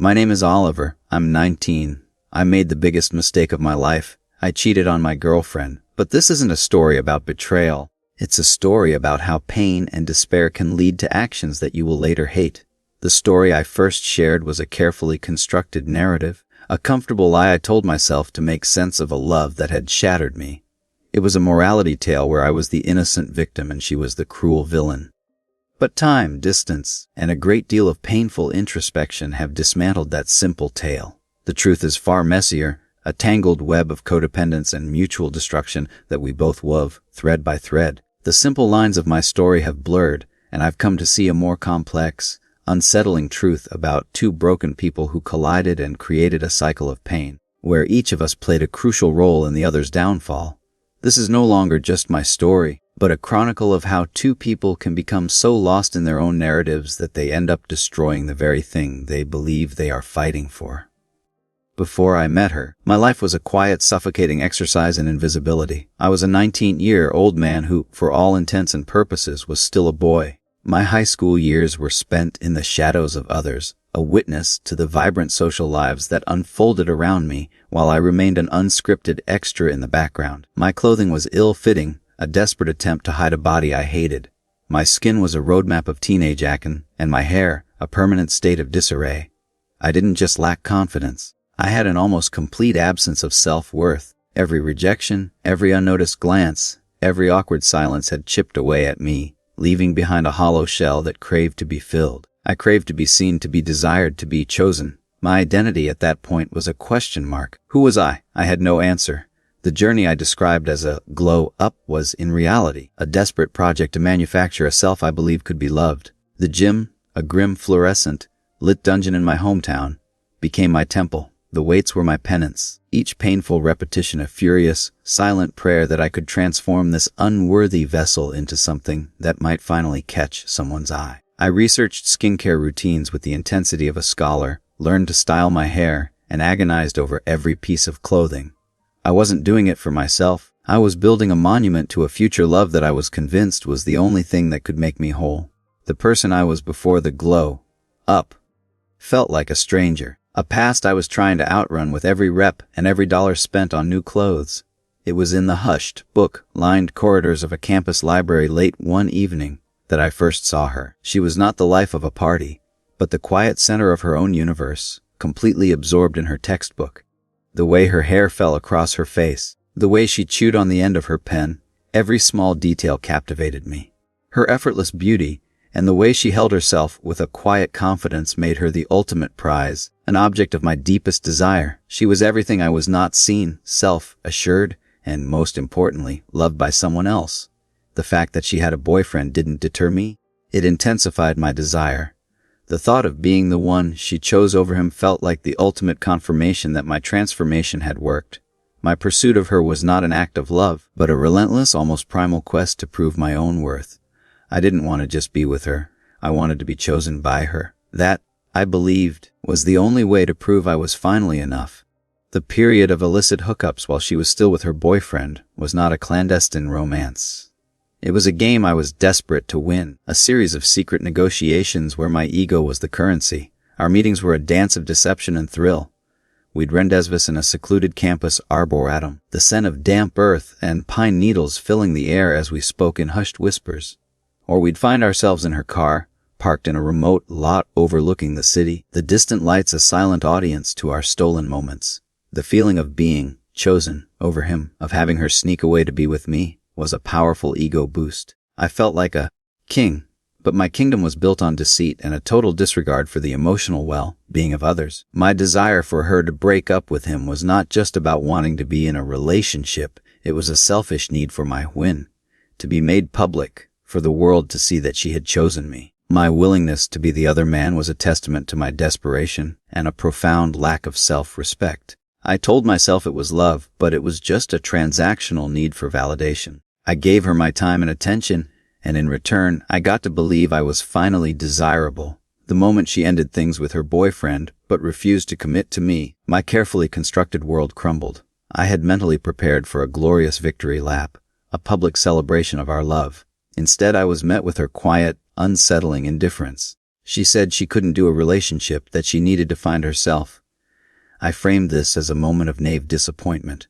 My name is Oliver. I'm 19. I made the biggest mistake of my life. I cheated on my girlfriend. But this isn't a story about betrayal. It's a story about how pain and despair can lead to actions that you will later hate. The story I first shared was a carefully constructed narrative, a comfortable lie I told myself to make sense of a love that had shattered me. It was a morality tale where I was the innocent victim and she was the cruel villain. But time, distance, and a great deal of painful introspection have dismantled that simple tale. The truth is far messier, a tangled web of codependence and mutual destruction that we both wove, thread by thread. The simple lines of my story have blurred, and I've come to see a more complex, unsettling truth about two broken people who collided and created a cycle of pain, where each of us played a crucial role in the other's downfall. This is no longer just my story, but a chronicle of how two people can become so lost in their own narratives that they end up destroying the very thing they believe they are fighting for. Before I met her, my life was a quiet, suffocating exercise in invisibility. I was a 19-year-old man who, for all intents and purposes, was still a boy. My high school years were spent in the shadows of others, a witness to the vibrant social lives that unfolded around me while I remained an unscripted extra in the background. My clothing was ill-fitting, a desperate attempt to hide a body I hated. My skin was a roadmap of teenage acne, and my hair, a permanent state of disarray. I didn't just lack confidence. I had an almost complete absence of self-worth. Every rejection, every unnoticed glance, every awkward silence had chipped away at me, leaving behind a hollow shell that craved to be filled. I craved to be seen, to be desired, to be chosen. My identity at that point was a question mark. Who was I? I had no answer. The journey I described as a glow up was, in reality, a desperate project to manufacture a self I believed could be loved. The gym, a grim fluorescent, lit dungeon in my hometown, became my temple. The weights were my penance, each painful repetition a furious, silent prayer that I could transform this unworthy vessel into something that might finally catch someone's eye. I researched skincare routines with the intensity of a scholar, learned to style my hair, and agonized over every piece of clothing. I wasn't doing it for myself. I was building a monument to a future love that I was convinced was the only thing that could make me whole. The person I was before the glow up felt like a stranger. A past I was trying to outrun with every rep and every dollar spent on new clothes. It was in the hushed, book-lined corridors of a campus library late one evening that I first saw her. She was not the life of a party, but the quiet center of her own universe, completely absorbed in her textbook. The way her hair fell across her face, the way she chewed on the end of her pen, every small detail captivated me. Her effortless beauty, and the way she held herself with a quiet confidence made her the ultimate prize, an object of my deepest desire. She was everything I was not: seen, self-assured, and most importantly, loved by someone else. The fact that she had a boyfriend didn't deter me. It intensified my desire. The thought of being the one she chose over him felt like the ultimate confirmation that my transformation had worked. My pursuit of her was not an act of love, but a relentless, almost primal quest to prove my own worth. I didn't want to just be with her. I wanted to be chosen by her. That, I believed, was the only way to prove I was finally enough. The period of illicit hookups while she was still with her boyfriend was not a clandestine romance. It was a game I was desperate to win, a series of secret negotiations where my ego was the currency. Our meetings were a dance of deception and thrill. We'd rendezvous in a secluded campus arboretum, the scent of damp earth and pine needles filling the air as we spoke in hushed whispers. Or we'd find ourselves in her car, parked in a remote lot overlooking the city, the distant lights a silent audience to our stolen moments. The feeling of being chosen over him, of having her sneak away to be with me, was a powerful ego boost. I felt like a king, but my kingdom was built on deceit and a total disregard for the emotional well-being of others. My desire for her to break up with him was not just about wanting to be in a relationship. It was a selfish need for my win, to be made public, for the world to see that she had chosen me. My willingness to be the other man was a testament to my desperation and a profound lack of self-respect. I told myself it was love, but it was just a transactional need for validation. I gave her my time and attention, and in return, I got to believe I was finally desirable. The moment she ended things with her boyfriend, but refused to commit to me, my carefully constructed world crumbled. I had mentally prepared for a glorious victory lap, a public celebration of our love. Instead, I was met with her quiet, unsettling indifference. She said she couldn't do a relationship, that she needed to find herself. I framed this as a moment of naive disappointment.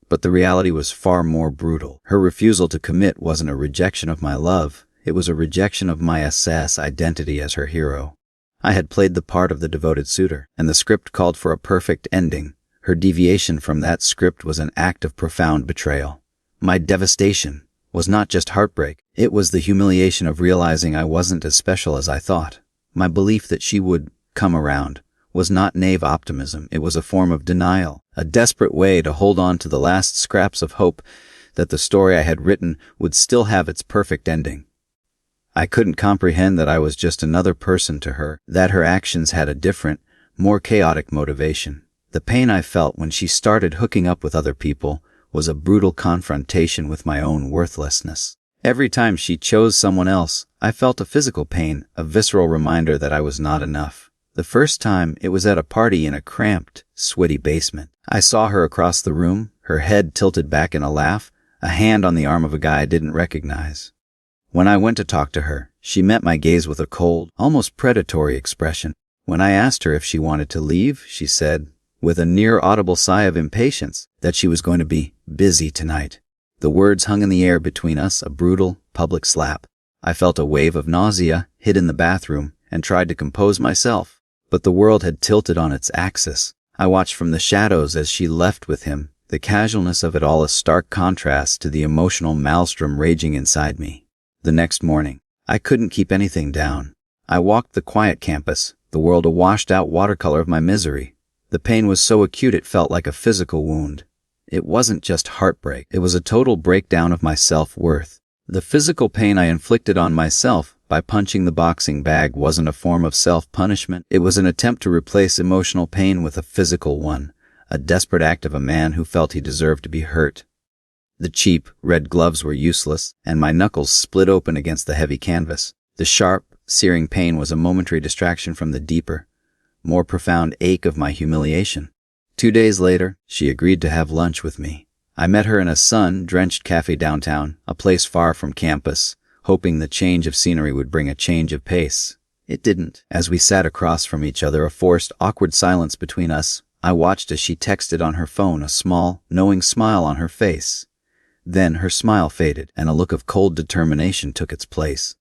But the reality was far more brutal. Her refusal to commit wasn't a rejection of my love. It was a rejection of my identity as her hero. I had played the part of the devoted suitor, and the script called for a perfect ending. Her deviation from that script was an act of profound betrayal. My devastation was not just heartbreak. It was the humiliation of realizing I wasn't as special as I thought. My belief that she would come around was not naive optimism. It was a form of denial, a desperate way to hold on to the last scraps of hope that the story I had written would still have its perfect ending. I couldn't comprehend that I was just another person to her, that her actions had a different, more chaotic motivation. The pain I felt when she started hooking up with other people was a brutal confrontation with my own worthlessness. Every time she chose someone else, I felt a physical pain, a visceral reminder that I was not enough. The first time, it was at a party in a cramped, sweaty basement. I saw her across the room, her head tilted back in a laugh, a hand on the arm of a guy I didn't recognize. When I went to talk to her, she met my gaze with a cold, almost predatory expression. When I asked her if she wanted to leave, she said, with a near-audible sigh of impatience, that she was going to be busy tonight. The words hung in the air between us, a brutal, public slap. I felt a wave of nausea, hid in the bathroom, and tried to compose myself. But the world had tilted on its axis. I watched from the shadows as she left with him, the casualness of it all a stark contrast to the emotional maelstrom raging inside me. The next morning, I couldn't keep anything down. I walked the quiet campus, the world a washed-out watercolor of my misery. The pain was so acute it felt like a physical wound. It wasn't just heartbreak. It was a total breakdown of my self-worth. The physical pain I inflicted on myself by punching the boxing bag wasn't a form of self-punishment. It was an attempt to replace emotional pain with a physical one, a desperate act of a man who felt he deserved to be hurt. The cheap, red gloves were useless, and my knuckles split open against the heavy canvas. The sharp, searing pain was a momentary distraction from the deeper, more profound ache of my humiliation. 2 days later, she agreed to have lunch with me. I met her in a sun-drenched cafe downtown, a place far from campus, hoping the change of scenery would bring a change of pace. It didn't. As we sat across from each other, a forced, awkward silence between us, I watched as she texted on her phone, a small, knowing smile on her face. Then her smile faded, and a look of cold determination took its place.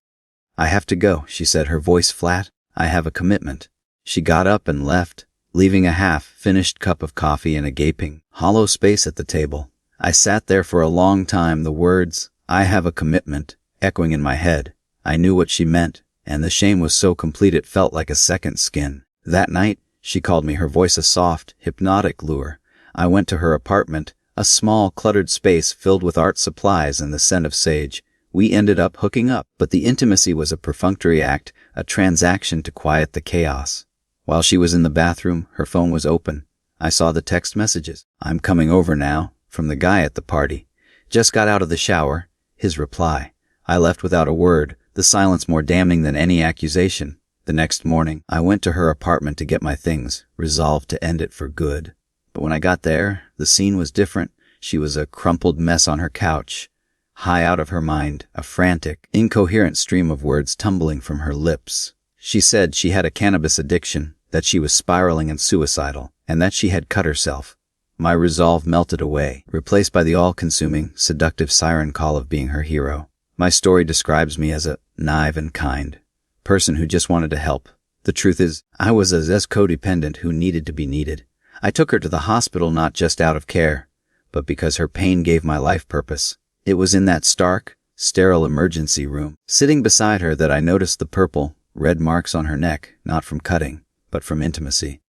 "I have to go," she said, her voice flat. "I have a commitment." She got up and left, leaving a half-finished cup of coffee in a gaping, hollow space at the table. I sat there for a long time, the words, "I have a commitment," echoing in my head. I knew what she meant, and the shame was so complete it felt like a second skin. That night, she called me, her voice a soft, hypnotic lure. I went to her apartment, a small, cluttered space filled with art supplies and the scent of sage. We ended up hooking up, but the intimacy was a perfunctory act, a transaction to quiet the chaos. While she was in the bathroom, her phone was open. I saw the text messages. "I'm coming over now," from the guy at the party. "Just got out of the shower," his reply. I left without a word, the silence more damning than any accusation. The next morning, I went to her apartment to get my things, resolved to end it for good. But when I got there, the scene was different. She was a crumpled mess on her couch, high out of her mind, a frantic, incoherent stream of words tumbling from her lips. She said she had a cannabis addiction, that she was spiraling and suicidal, and that she had cut herself. My resolve melted away, replaced by the all-consuming, seductive siren call of being her hero. My story describes me as a naive and kind person who just wanted to help. The truth is, I was as codependent who needed to be needed. I took her to the hospital not just out of care, but because her pain gave my life purpose. It was in that stark, sterile emergency room, sitting beside her, that I noticed the purple, red marks on her neck, not from cutting, but from intimacy.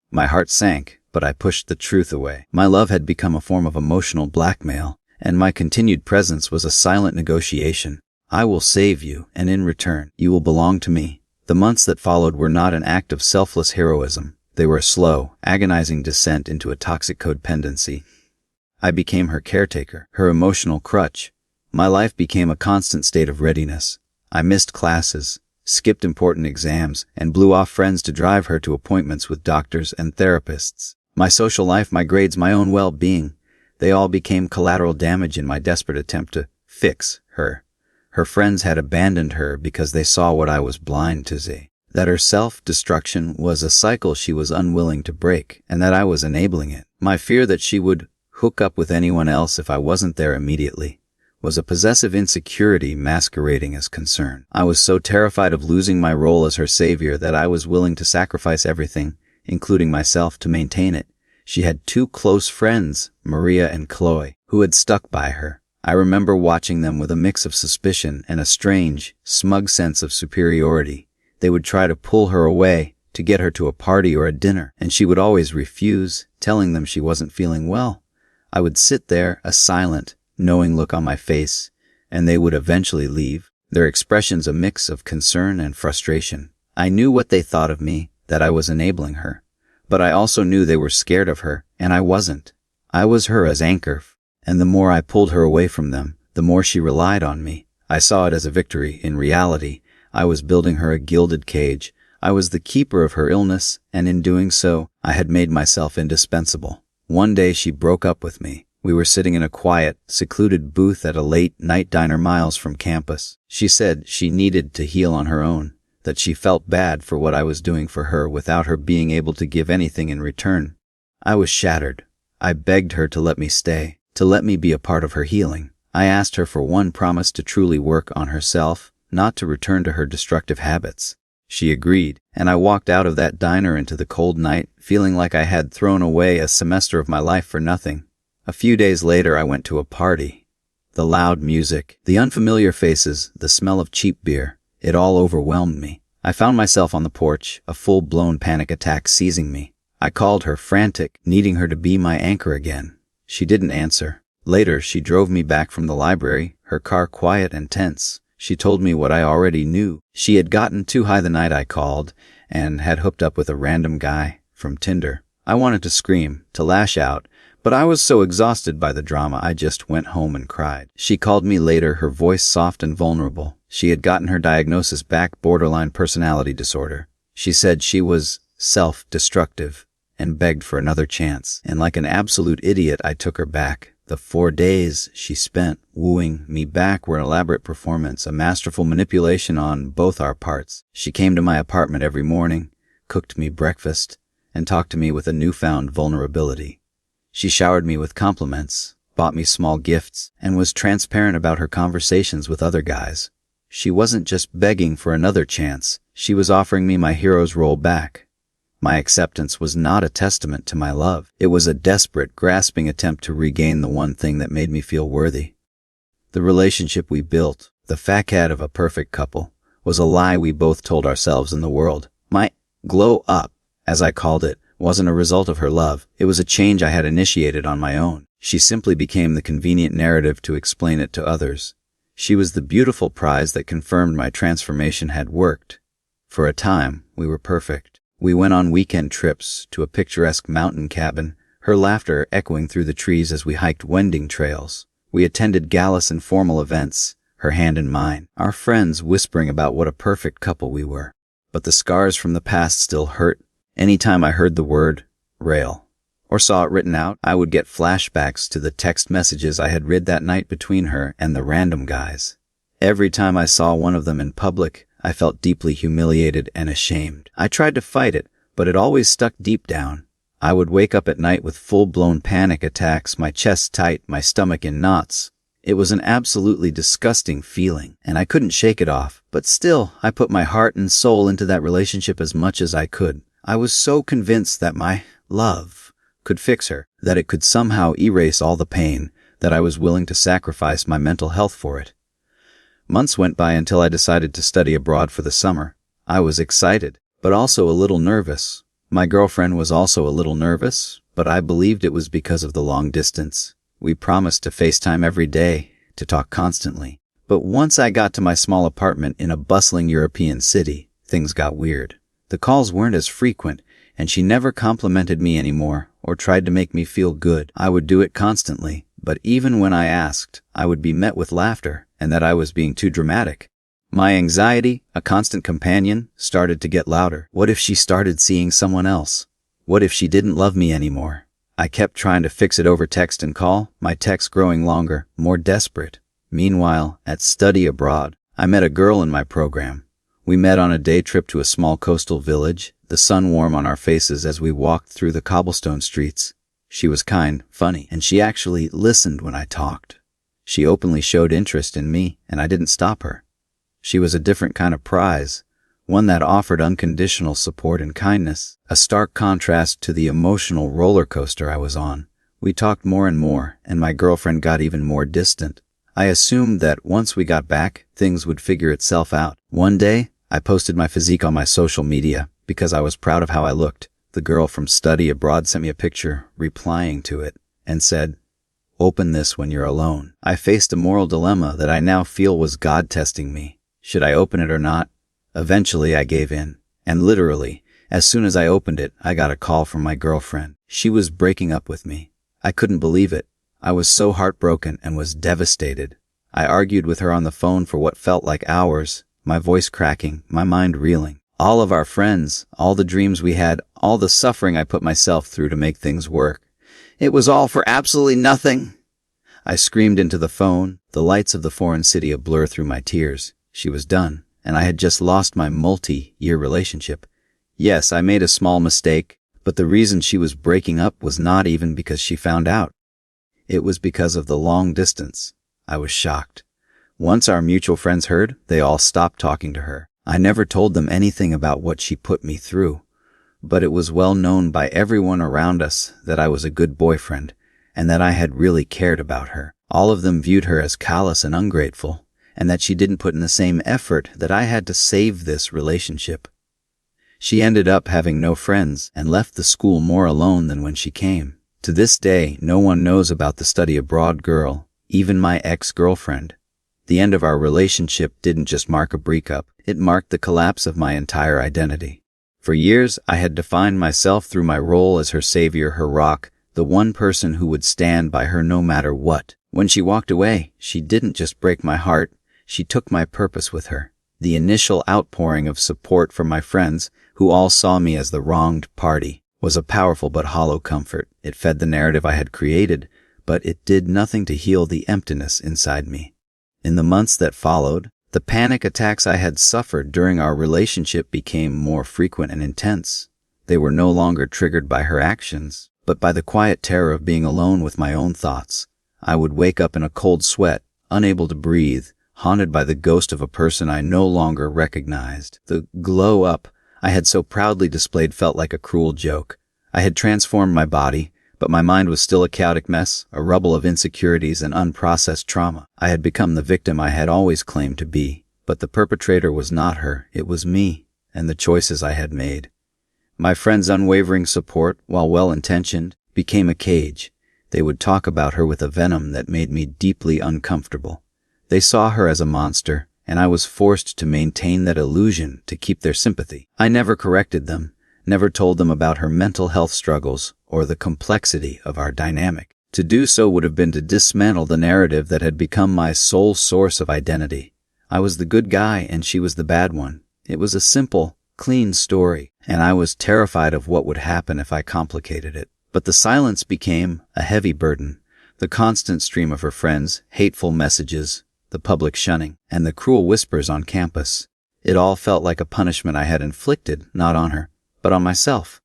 My heart sank, but I pushed the truth away. My love had become a form of emotional blackmail, and my continued presence was a silent negotiation. "I will save you, and in return, you will belong to me." The months that followed were not an act of selfless heroism. They were a slow, agonizing descent into a toxic codependency. I became her caretaker, her emotional crutch. My life became a constant state of readiness. I missed classes, skipped important exams, and blew off friends to drive her to appointments with doctors and therapists. My social life, my grades, my own well-being, they all became collateral damage in my desperate attempt to fix her. Her friends had abandoned her because they saw what I was blind to see. that her self-destruction was a cycle she was unwilling to break, and that I was enabling it. My fear that she would hook up with anyone else if I wasn't there immediately was a possessive insecurity masquerading as concern. I was so terrified of losing my role as her savior that I was willing to sacrifice everything, including myself, to maintain it. She had two close friends, Maria and Chloe, who had stuck by her. I remember watching them with a mix of suspicion and a strange, smug sense of superiority. They would try to pull her away, to get her to a party or a dinner, and she would always refuse, telling them she wasn't feeling well. I would sit there, a silent, knowing look on my face, and they would eventually leave, their expressions a mix of concern and frustration. I knew what they thought of me, that I was enabling her. But I also knew they were scared of her, and I wasn't. I was her as anchor, and the more I pulled her away from them, the more she relied on me. I saw it as a victory. In reality, I was building her a gilded cage. I was the keeper of her illness, and in doing so, I had made myself indispensable. One day she broke up with me. We were sitting in a quiet, secluded booth at a late-night diner miles from campus. She said she needed to heal on her own, that she felt bad for what I was doing for her without her being able to give anything in return. I was shattered. I begged her to let me stay, to let me be a part of her healing. I asked her for one promise to truly work on herself, not to return to her destructive habits. She agreed, and I walked out of that diner into the cold night, feeling like I had thrown away a semester of my life for nothing. A few days later, I went to a party. The loud music, the unfamiliar faces, the smell of cheap beer, it all overwhelmed me. I found myself on the porch, a full-blown panic attack seizing me. I called her, frantic, needing her to be my anchor again. She didn't answer. Later, she drove me back from the library, her car quiet and tense. She told me what I already knew. She had gotten too high the night I called, and had hooked up with a random guy from Tinder. I wanted to scream, to lash out, but I was so exhausted by the drama I just went home and cried. She called me later, her voice soft and vulnerable. She had gotten her diagnosis back, borderline personality disorder. She said she was self-destructive and begged for another chance. And like an absolute idiot, I took her back. The 4 days she spent wooing me back were an elaborate performance, a masterful manipulation on both our parts. She came to my apartment every morning, cooked me breakfast, and talked to me with a newfound vulnerability. She showered me with compliments, bought me small gifts, and was transparent about her conversations with other guys. She wasn't just begging for another chance, she was offering me my hero's role back. My acceptance was not a testament to my love. It was a desperate, grasping attempt to regain the one thing that made me feel worthy. The relationship we built, the facade of a perfect couple, was a lie we both told ourselves and the world. My glow up, as I called it, wasn't a result of her love. It was a change I had initiated on my own. She simply became the convenient narrative to explain it to others. She was the beautiful prize that confirmed my transformation had worked. For a time, we were perfect. We went on weekend trips to a picturesque mountain cabin, her laughter echoing through the trees as we hiked winding trails. We attended galas and formal events, her hand in mine, our friends whispering about what a perfect couple we were. But the scars from the past still hurt. Anytime I heard the word rail or saw it written out, I would get flashbacks to the text messages I had read that night between her and the random guys. Every time I saw one of them in public, I felt deeply humiliated and ashamed. I tried to fight it, but it always stuck deep down. I would wake up at night with full-blown panic attacks, my chest tight, my stomach in knots. It was an absolutely disgusting feeling, and I couldn't shake it off. But still, I put my heart and soul into that relationship as much as I could. I was so convinced that my love could fix her, that it could somehow erase all the pain, that I was willing to sacrifice my mental health for it. Months went by until I decided to study abroad for the summer. I was excited, but also a little nervous. My girlfriend was also a little nervous, but I believed it was because of the long distance. We promised to FaceTime every day, to talk constantly. But once I got to my small apartment in a bustling European city, things got weird. The calls weren't as frequent, and she never complimented me anymore or tried to make me feel good. I would do it constantly, but even when I asked, I would be met with laughter and that I was being too dramatic. My anxiety, a constant companion, started to get louder. What if she started seeing someone else? What if she didn't love me anymore? I kept trying to fix it over text and call, my texts growing longer, more desperate. Meanwhile, at study abroad, I met a girl in my program. We met on a day trip to a small coastal village, the sun warm on our faces as we walked through the cobblestone streets. She was kind, funny, and she actually listened when I talked. She openly showed interest in me, and I didn't stop her. She was a different kind of prize, one that offered unconditional support and kindness, a stark contrast to the emotional roller coaster I was on. We talked more and more, and my girlfriend got even more distant. I assumed that once we got back, things would figure itself out. One day, I posted my physique on my social media because I was proud of how I looked. The girl from study abroad sent me a picture, replying to it, and said, "Open this when you're alone." I faced a moral dilemma that I now feel was God testing me. Should I open it or not? Eventually, I gave in. And literally, as soon as I opened it, I got a call from my girlfriend. She was breaking up with me. I couldn't believe it. I was so heartbroken and was devastated. I argued with her on the phone for what felt like hours, my voice cracking, my mind reeling. All of our friends, all the dreams we had, all the suffering I put myself through to make things work. It was all for absolutely nothing. I screamed into the phone, the lights of the foreign city a blur through my tears. She was done, and I had just lost my multi-year relationship. Yes, I made a small mistake, but the reason she was breaking up was not even because she found out. It was because of the long distance. I was shocked. Once our mutual friends heard, they all stopped talking to her. I never told them anything about what she put me through, but it was well known by everyone around us that I was a good boyfriend and that I had really cared about her. All of them viewed her as callous and ungrateful, and that she didn't put in the same effort that I had to save this relationship. She ended up having no friends and left the school more alone than when she came. To this day, no one knows about the study abroad girl, even my ex-girlfriend. The end of our relationship didn't just mark a breakup, it marked the collapse of my entire identity. For years, I had defined myself through my role as her savior, her rock, the one person who would stand by her no matter what. When she walked away, she didn't just break my heart, she took my purpose with her. The initial outpouring of support from my friends, who all saw me as the wronged party, was a powerful but hollow comfort. It fed the narrative I had created, but it did nothing to heal the emptiness inside me. In the months that followed, the panic attacks I had suffered during our relationship became more frequent and intense. They were no longer triggered by her actions, but by the quiet terror of being alone with my own thoughts. I would wake up in a cold sweat, unable to breathe, haunted by the ghost of a person I no longer recognized. The glow up I had so proudly displayed felt like a cruel joke. I had transformed my body, but my mind was still a chaotic mess, a rubble of insecurities and unprocessed trauma. I had become the victim I had always claimed to be, but the perpetrator was not her, it was me, and the choices I had made. My friends' unwavering support, while well-intentioned, became a cage. They would talk about her with a venom that made me deeply uncomfortable. They saw her as a monster, and I was forced to maintain that illusion to keep their sympathy. I never corrected them, never told them about her mental health struggles or the complexity of our dynamic. To do so would have been to dismantle the narrative that had become my sole source of identity. I was the good guy and she was the bad one. It was a simple, clean story, and I was terrified of what would happen if I complicated it. But the silence became a heavy burden. The constant stream of her friends, hateful messages, the public shunning, and the cruel whispers on campus. It all felt like a punishment I had inflicted, not on her, but on myself.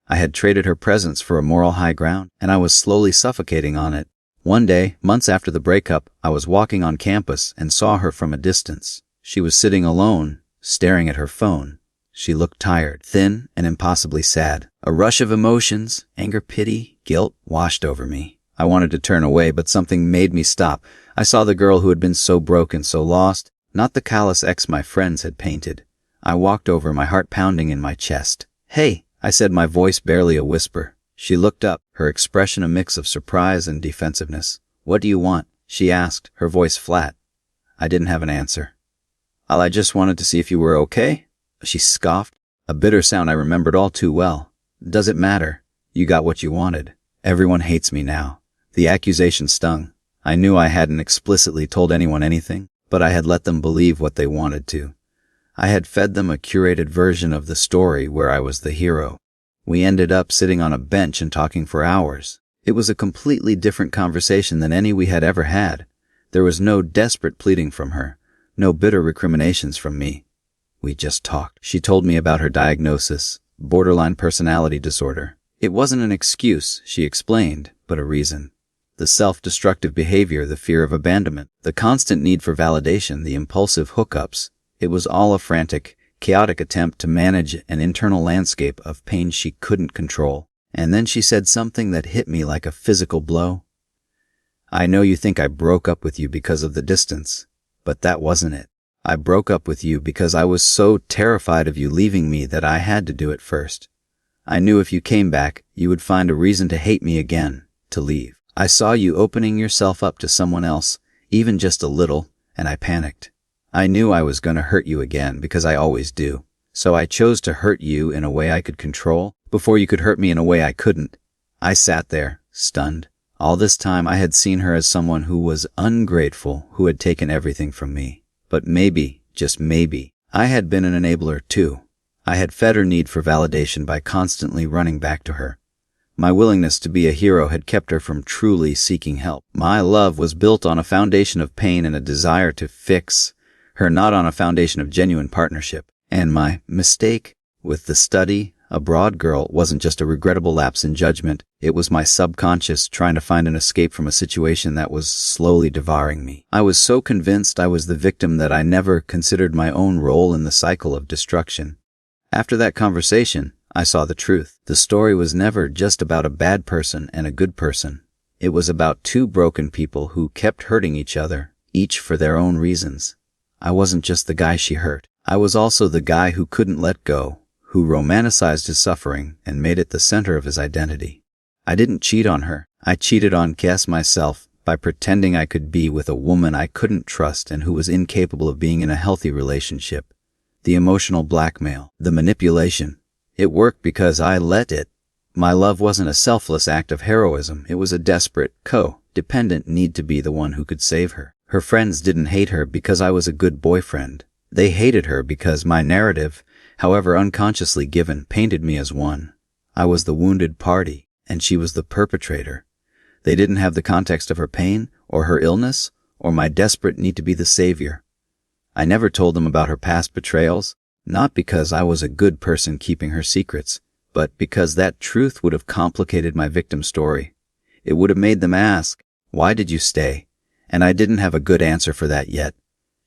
I had traded her presence for a moral high ground, and I was slowly suffocating on it. One day, months after the breakup, I was walking on campus and saw her from a distance. She was sitting alone, staring at her phone. She looked tired, thin, and impossibly sad. A rush of emotions, anger, pity, guilt, washed over me. I wanted to turn away, but something made me stop. I saw the girl who had been so broken, so lost, not the callous ex my friends had painted. I walked over, my heart pounding in my chest. "Hey," I said, my voice barely a whisper. She looked up, her expression a mix of surprise and defensiveness. "What do you want?" she asked, her voice flat. I didn't have an answer. "I just wanted to see if you were okay," she scoffed, a bitter sound I remembered all too well. "Does it matter? You got what you wanted. Everyone hates me now." The accusation stung. I knew I hadn't explicitly told anyone anything, but I had let them believe what they wanted to. I had fed them a curated version of the story where I was the hero. We ended up sitting on a bench and talking for hours. It was a completely different conversation than any we had ever had. There was no desperate pleading from her, no bitter recriminations from me. We just talked. She told me about her diagnosis, borderline personality disorder. It wasn't an excuse, she explained, but a reason. The self-destructive behavior, the fear of abandonment, the constant need for validation, the impulsive hookups. It was all a frantic, chaotic attempt to manage an internal landscape of pain she couldn't control. And then she said something that hit me like a physical blow. I know you think I broke up with you because of the distance, but that wasn't it. I broke up with you because I was so terrified of you leaving me that I had to do it first. I knew if you came back, you would find a reason to hate me again, to leave. I saw you opening yourself up to someone else, even just a little, and I panicked. I knew I was going to hurt you again because I always do. So I chose to hurt you in a way I could control before you could hurt me in a way I couldn't. I sat there, stunned. All this time I had seen her as someone who was ungrateful, who had taken everything from me. But maybe, just maybe, I had been an enabler too. I had fed her need for validation by constantly running back to her. My willingness to be a hero had kept her from truly seeking help. My love was built on a foundation of pain and a desire to fix her, not on a foundation of genuine partnership. And my mistake with the study abroad girl wasn't just a regrettable lapse in judgment. It was my subconscious trying to find an escape from a situation that was slowly devouring me. I was so convinced I was the victim that I never considered my own role in the cycle of destruction. After that conversation, I saw the truth. The story was never just about a bad person and a good person. It was about two broken people who kept hurting each other, each for their own reasons. I wasn't just the guy she hurt. I was also the guy who couldn't let go, who romanticized his suffering and made it the center of his identity. I didn't cheat on her. I cheated on myself by pretending I could be with a woman I couldn't trust and who was incapable of being in a healthy relationship. The emotional blackmail, the manipulation. It worked because I let it. My love wasn't a selfless act of heroism. It was a desperate, codependent need to be the one who could save her. Her friends didn't hate her because I was a good boyfriend. They hated her because my narrative, however unconsciously given, painted me as one. I was the wounded party, and she was the perpetrator. They didn't have the context of her pain, or her illness, or my desperate need to be the savior. I never told them about her past betrayals, not because I was a good person keeping her secrets, but because that truth would have complicated my victim story. It would have made them ask, why did you stay? And I didn't have a good answer for that yet.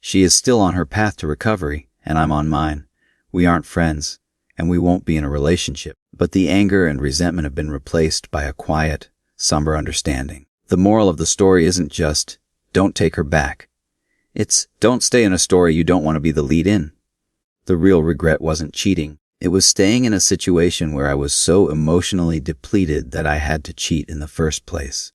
She is still on her path to recovery, and I'm on mine. We aren't friends, and we won't be in a relationship. But the anger and resentment have been replaced by a quiet, somber understanding. The moral of the story isn't just, don't take her back. It's, don't stay in a story you don't want to be the lead in. The real regret wasn't cheating. It was staying in a situation where I was so emotionally depleted that I had to cheat in the first place.